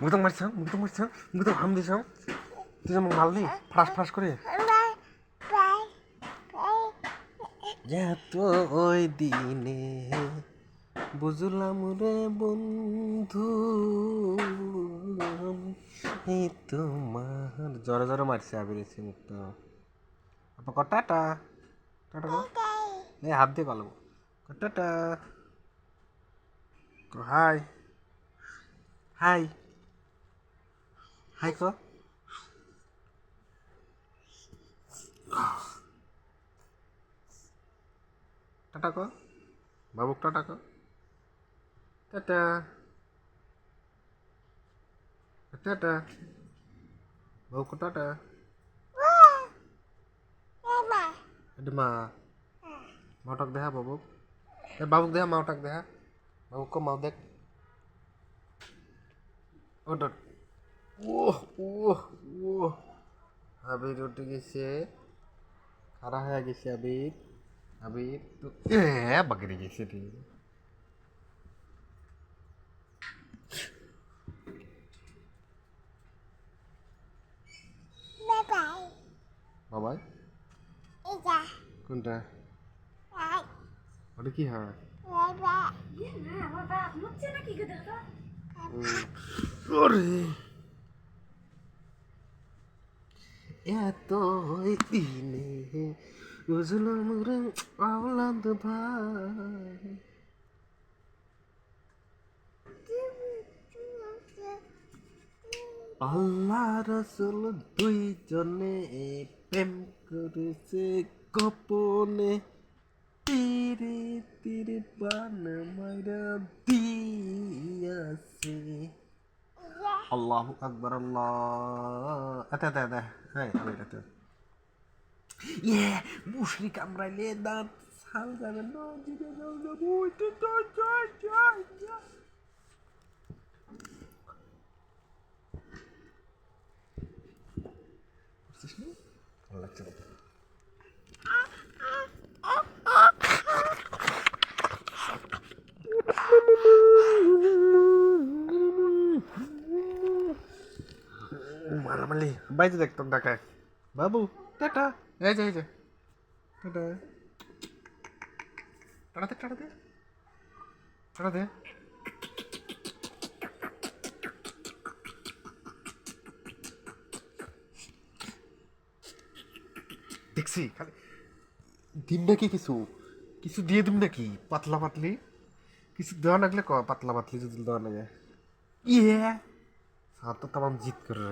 মুতং মারছ মুতং হাম দিছ তুই যেমন মারলি ফ্রাস ফ্রাস করে তো ওই দিনে বুঝলাম রে বন্ধু এই তোমার জোরে জোরে মারছে আবিরেছি মুক্ত আপা ক টাটা টাটা এই হাত দিয়ে গেল টাটা হাই হাই হাই ক টাটা ক বাবুক টাটা ক টাটা টাটা বাবুক টাটা এটা মা মাওটাক দেখা বাবুক বাবুক দেখা মাওটাক দেখা বাবুক ক মাও দেখ ওটা ওহ ওহ ওহ আবির উঠে গেছে খারা হয়ে গেছে আবির আবির তো বাগড়ে গেছে ঠিক বাবাই কোনটা ওটা কি হয় ওরে এত দিনে বুঝলাম রে আওলাদ ভাই আল্লাহ রসুল দুইজনে প্রেম করেছে গোপনে তীরে তীরে বান মাইরা দিয়াছে আল্লাহু আকবার আল্লাহ আতা আতা আতা হ্যাঁ আমি এটা ইয়ে মুশরি কামড়াইলে দাঁত ছাল যাবে না জিরে যাও না বইতে তো যা ভালো লাগছে মারামালি বাইরে দেখ তোর ডাকায় বাবু টাটা এই যে টাটা টাটা দে টাটা দে টাটা দে দেখছি খালি দিন নাকি কিছু কিছু দিয়ে দিম নাকি পাতলা পাতলি কিছু দেওয়া লাগলে ক পাতলা পাতলি যদি দেওয়া লাগে ইয়ে সার তো তাম জিত করে